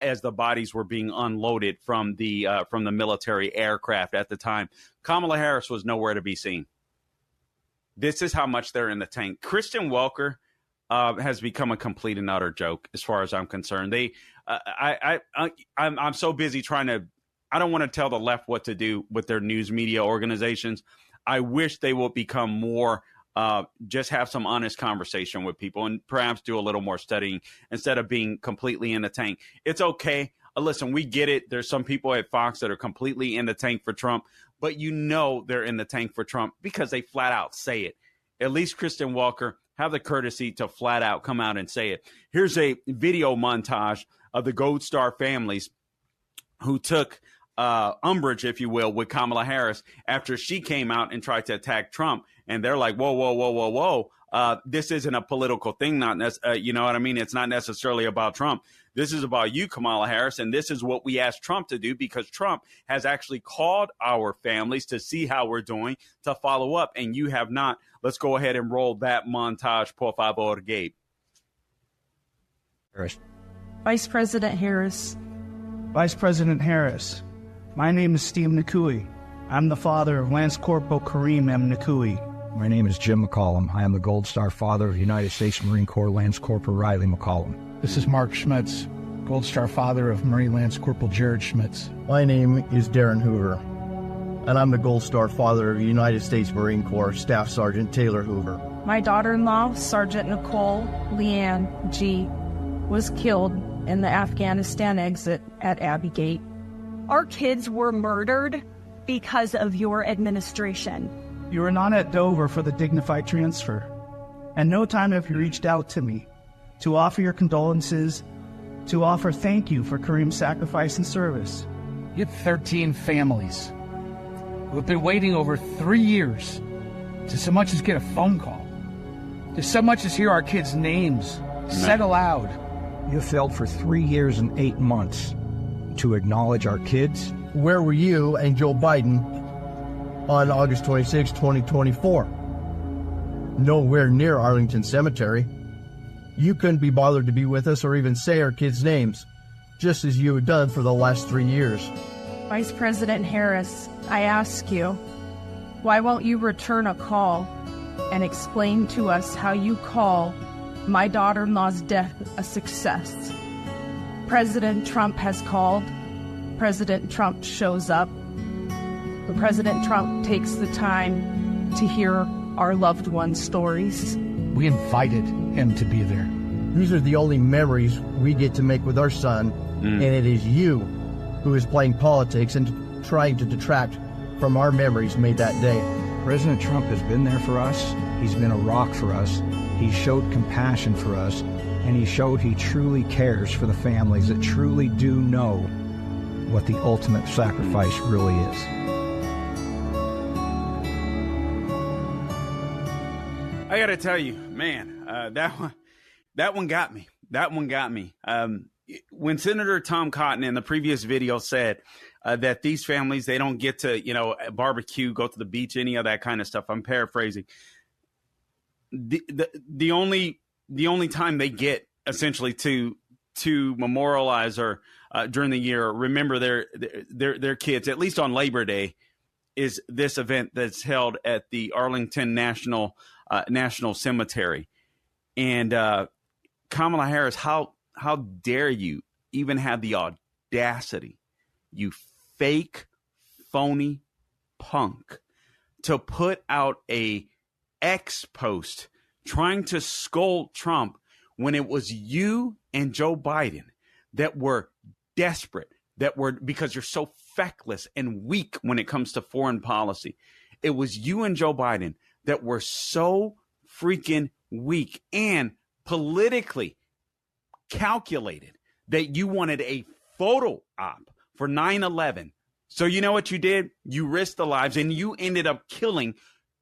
as the bodies were being unloaded from the military aircraft at the time. Kamala Harris was nowhere to be seen. This is how much they're in the tank. Christian Welker has become a complete and utter joke, as far as I'm concerned. I'm so busy trying to. I don't want to tell the left what to do with their news media organizations. I wish they would become more. Just have some honest conversation with people and perhaps do a little more studying instead of being completely in the tank. It's okay. Listen, we get it. There's some people at Fox that are completely in the tank for Trump, but they're in the tank for Trump because they flat out say it. At least Kristen Welker have the courtesy to flat out come out and say it. Here's a video montage of the Gold Star families who took umbrage, if you will, with Kamala Harris after she came out and tried to attack Trump. And they're like, whoa, whoa, whoa, whoa, whoa. This isn't a political thing. You know what I mean? It's not necessarily about Trump. This is about you, Kamala Harris. And this is what we asked Trump to do because Trump has actually called our families to see how we're doing, to follow up. And you have not. Let's go ahead and roll that montage, por favor, Gabe. Vice President Harris. Vice President Harris, my name is Steve Nakui. I'm the father of Lance Corporal Kareem M. Nakui. My name is Jim McCollum. I am the Gold Star father of United States Marine Corps Lance Corporal Riley McCollum. This is Mark Schmitz, Gold Star father of Marine Lance Corporal Jared Schmitz. My name is Darren Hoover, and I'm the Gold Star father of United States Marine Corps Staff Sergeant Taylor Hoover. My daughter-in-law, Sergeant Nicole Leanne G., was killed in the Afghanistan exit at Abbey Gate. Our kids were murdered because of your administration. You were not at Dover for the dignified transfer. And no time have you reached out to me to offer your condolences, to offer thank you for Kareem's sacrifice and service. You have 13 families who have been waiting over 3 years to so much as get a phone call, to so much as hear our kids' names said aloud. You failed for 3 years and 8 months to acknowledge our kids. Where were you and Joe Biden on August 26, 2024? Nowhere near Arlington Cemetery. You couldn't be bothered to be with us or even say our kids' names, just as you had done for the last 3 years. Vice President Harris, I ask you, why won't you return a call and explain to us how you call my daughter-in-law's death a success? President Trump has called. President Trump shows up. But President Trump takes the time to hear our loved ones' stories. We invited him to be there. These are the only memories we get to make with our son, and it is you who is playing politics and trying to detract from our memories made that day. President Trump has been there for us. He's been a rock for us. He showed compassion for us, and he showed he truly cares for the families that truly do know what the ultimate sacrifice really is. I got to tell you, man, that one got me. That one got me. When Senator Tom Cotton in the previous video said that these families, they don't get to, barbecue, go to the beach, any of that kind of stuff. I'm paraphrasing. The only time they get essentially to memorialize or during the year, remember their kids, at least on Labor Day, is this event that's held at the Arlington National Cemetery. And Kamala Harris, how dare you even have the audacity, you fake, phony punk, to put out a X post trying to scold Trump when it was you and Joe Biden that were desperate, because you're so feckless and weak when it comes to foreign policy. It was you and Joe Biden that were so freaking weak and politically calculated that you wanted a photo op for 9/11. So you know what you did? You risked the lives and you ended up killing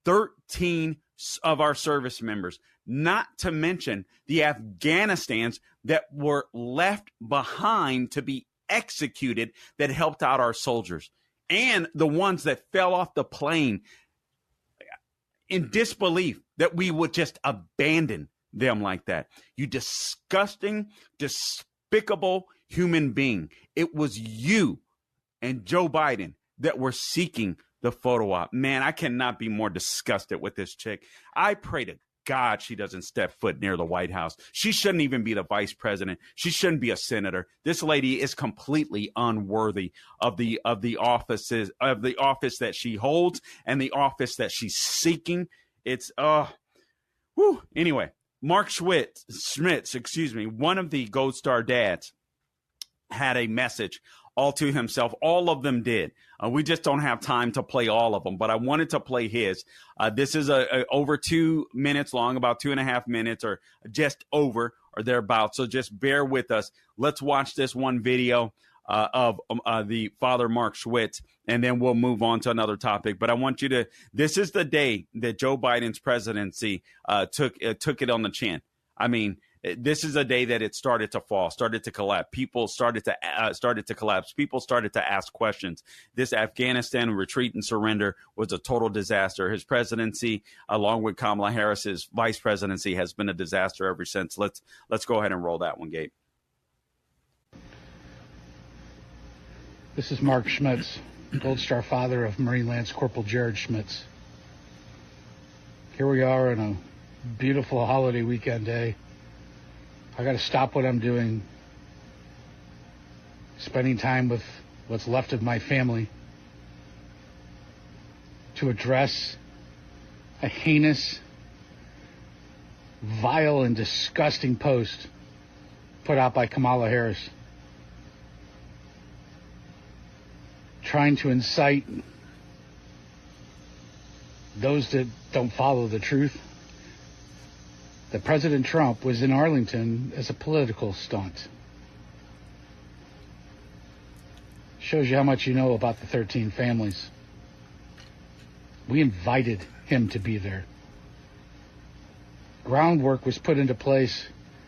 13 of our service members, not to mention the Afghanistans that were left behind to be executed that helped out our soldiers, and the ones that fell off the plane in disbelief that we would just abandon them like that. You disgusting, despicable human being. It was you and Joe Biden that were seeking the photo op. Man, I cannot be more disgusted with this chick. I pray to God she doesn't step foot near the White House. She shouldn't even be the vice president. She shouldn't be a senator. This lady is completely unworthy of the office that she holds and the office that she's seeking. It's Anyway, Mark Schmitz, one of the Gold Star dads, had a message all to himself. All of them did. We just don't have time to play all of them, but I wanted to play his. This is over 2 minutes long, about 2.5 minutes, or just over or thereabouts. So just bear with us. Let's watch this one video of the Father Mark Schmitz, and then we'll move on to another topic. But I want you to, this is the day that Joe Biden's presidency took it on the chin. I mean, this is a day that it started to fall, started to collapse. People started to collapse. People started to ask questions. This Afghanistan retreat and surrender was a total disaster. His presidency, along with Kamala Harris's vice presidency, has been a disaster ever since. Let's go ahead and roll that one, Gabe. This is Mark Schmitz, Gold Star father of Marine Lance Corporal Jared Schmitz. Here we are on a beautiful holiday weekend day. I got to stop what I'm doing, spending time with what's left of my family, to address a heinous, vile, and disgusting post put out by Kamala Harris, trying to incite those that don't follow the truth that President Trump was in Arlington as a political stunt. Shows you how much you know about the 13 families. We invited him to be there. Groundwork was put into place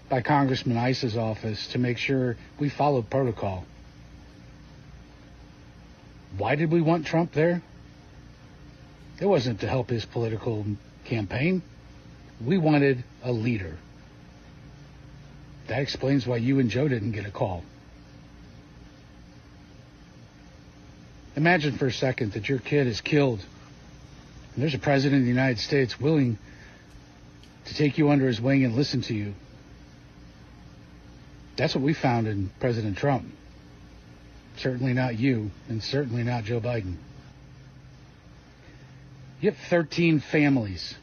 by Congressman Ice's office to make sure we followed protocol. Why did we want Trump there? It wasn't to help his political campaign. We wanted a leader. That explains why you and Joe didn't get a call. Imagine for a second that your kid is killed, and there's a president of the United States willing to take you under his wing and listen to you. That's what we found in President Trump. Certainly not you, and certainly not Joe Biden. You have 13 families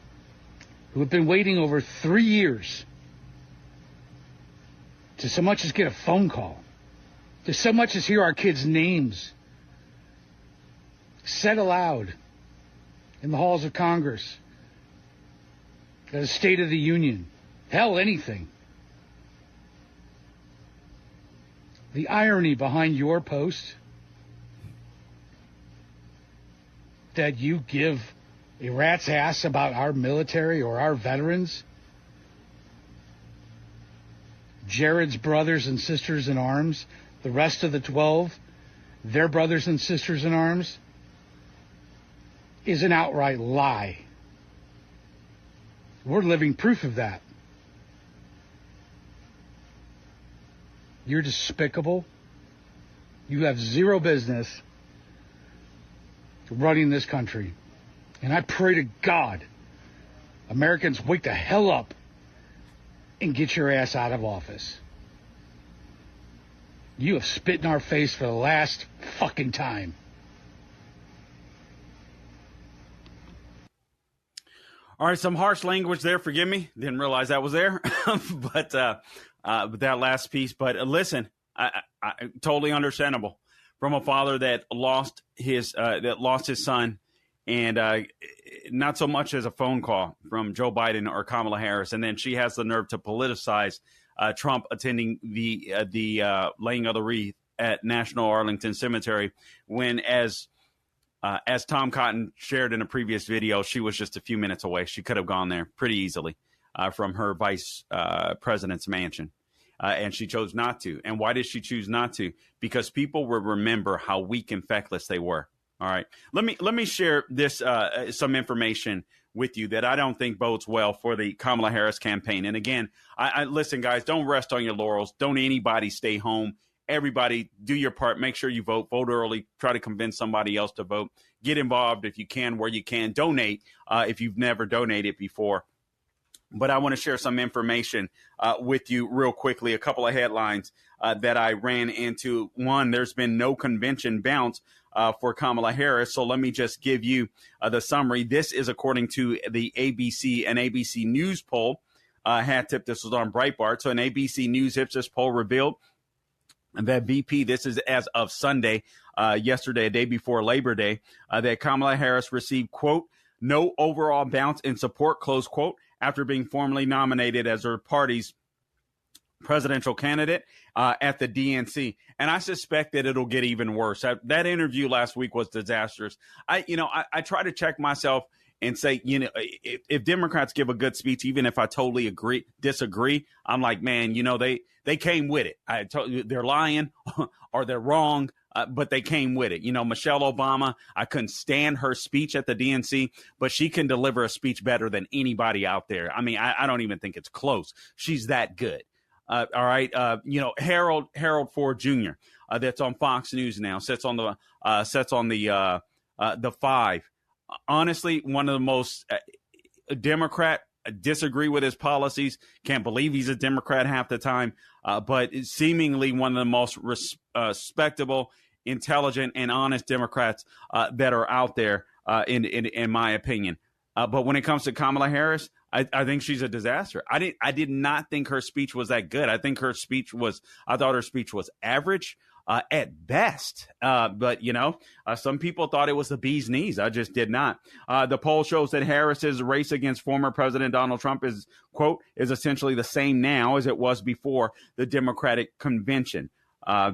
who have been waiting over 3 years to so much as get a phone call, to so much as hear our kids' names said aloud in the halls of Congress, at a State of the Union, hell, anything. The irony behind your post that you give a rat's ass about our military or our veterans, Jared's brothers and sisters in arms, the rest of the 12, their brothers and sisters in arms, is an outright lie. We're living proof of that. You're despicable. You have zero business running this country. And I pray to God, Americans wake the hell up and get your ass out of office. You have spit in our face for the last fucking time. All right, some harsh language there. Forgive me. Didn't realize that was there. but that last piece. But listen, I totally understandable from a father that lost his son. And not so much as a phone call from Joe Biden or Kamala Harris. And then she has the nerve to politicize Trump attending the laying of the wreath at National Arlington Cemetery when, as Tom Cotton shared in a previous video, she was just a few minutes away. She could have gone there pretty easily from her vice president's mansion. And she chose not to. And why did she choose not to? Because people will remember how weak and feckless they were. All right. Let me share this some information with you that I don't think bodes well for the Kamala Harris campaign. And again, I listen, guys, don't rest on your laurels. Don't anybody stay home everybody do your part. Make sure you vote early, try to convince somebody else to vote, get involved if you can, where you can, donate if you've never donated before. But I want to share some information with you real quickly. A couple of headlines that I ran into. One, there's been no convention bounce for Kamala Harris. So let me just give you the summary. This is according to the an ABC News poll. Hat tip, this was on Breitbart. So an ABC News Ipsos poll revealed that VP, this is as of Sunday, yesterday, a day before Labor Day, that Kamala Harris received, quote, no overall bounce in support, close quote, after being formally nominated as her party's presidential candidate at the DNC. And I suspect that it'll get even worse. That interview last week was disastrous. I try to check myself and say, if Democrats give a good speech, even if I totally disagree, I'm like, man, they came with it. I told you they're lying or they're wrong. But they came with it. Michelle Obama, I couldn't stand her speech at the DNC, but she can deliver a speech better than anybody out there. I mean, I don't even think it's close. She's that good. All right. Harold Ford Jr., that's on Fox News now, sits on the 5. Honestly, one of the most Democrat. Disagree with his policies. Can't believe he's a Democrat half the time, but seemingly one of the most respectable, intelligent, and honest Democrats that are out there, in my opinion. But when it comes to Kamala Harris, I think she's a disaster. I did not think her speech was that good. I thought her speech was average. At best. But, some people thought it was the bee's knees. I just did not. The poll shows that Harris's race against former President Donald Trump is essentially the same now as it was before the Democratic convention.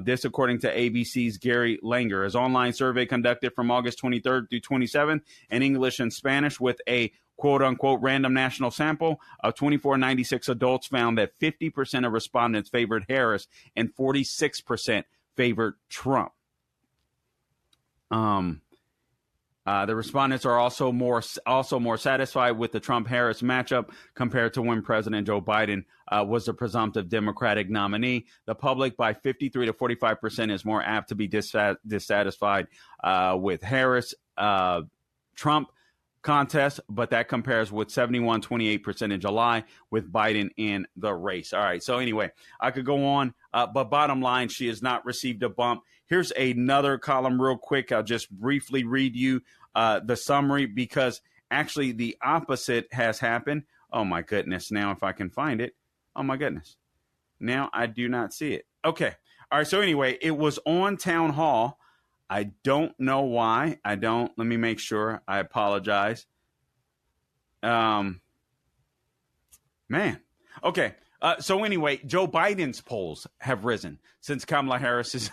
This, according to ABC's Gary Langer. His online survey conducted from August 23rd through 27th in English and Spanish with a quote-unquote random national sample of 2,496 adults found that 50% of respondents favored Harris and 46% favored Trump. The respondents are also more satisfied with the Trump-Harris matchup compared to when President Joe Biden was the presumptive Democratic nominee. The public, by 53 to 45%, is more apt to be dissatisfied with Harris Trump contest, but that compares with 71-28% in July with Biden in the race. All right. So anyway, I could go on, but bottom line, she has not received a bump. Here's another column real quick. I'll just briefly read you the summary because actually the opposite has happened. Oh my goodness. Now, if I can find it. Oh my goodness. Now I do not see it. Okay. All right. So anyway, it was on Town Hall. I don't know why. Let me make sure. I apologize. Man. Okay. So anyway, Joe Biden's polls have risen since Kamala Harris's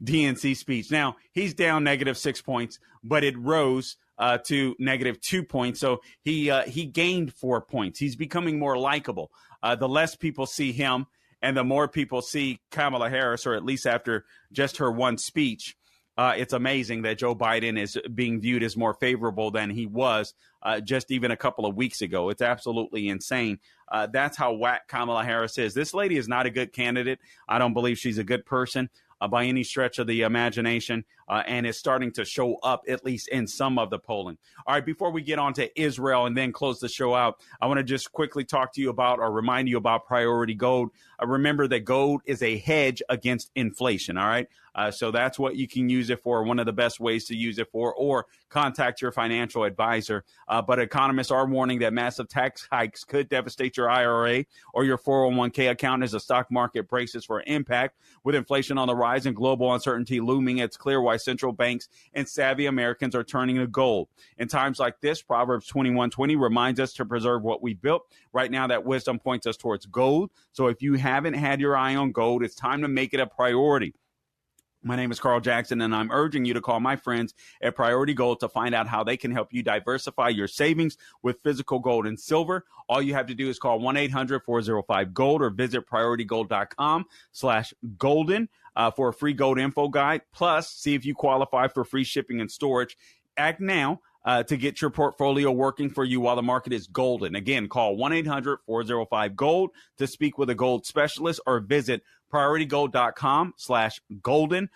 DNC speech. Now, he's down -6 points, but it rose to -2 points. So he gained 4 points. He's becoming more likable. The less people see him and the more people see Kamala Harris, or at least after just her one speech. It's amazing that Joe Biden is being viewed as more favorable than he was just even a couple of weeks ago. It's absolutely insane. That's how whack Kamala Harris is. This lady is not a good candidate. I don't believe she's a good person by any stretch of the imagination, and it's starting to show up, at least in some of the polling. All right, before we get on to Israel and then close the show out, I want to just quickly talk to you about or remind you about Priority Gold. Remember that gold is a hedge against inflation, all right? So that's what you can use it for, one of the best ways to use it for, or contact your financial advisor. But economists are warning that massive tax hikes could devastate your IRA or your 401k account as the stock market braces for impact. With inflation on the rise and global uncertainty looming, it's clear why central banks and savvy Americans are turning to gold. In times like this, Proverbs 21:20 reminds us to preserve what we built. Right now, that wisdom points us towards gold. So if you haven't had your eye on gold, it's time to make it a priority. My name is Carl Jackson, and I'm urging you to call my friends at Priority Gold to find out how they can help you diversify your savings with physical gold and silver. All you have to do is call 1-800-405-GOLD or visit PriorityGold.com/golden for a free gold info guide. Plus, see if you qualify for free shipping and storage. Act now to get your portfolio working for you while the market is golden. Again, call 1-800-405-GOLD to speak with a gold specialist or visit PriorityGold.com/golden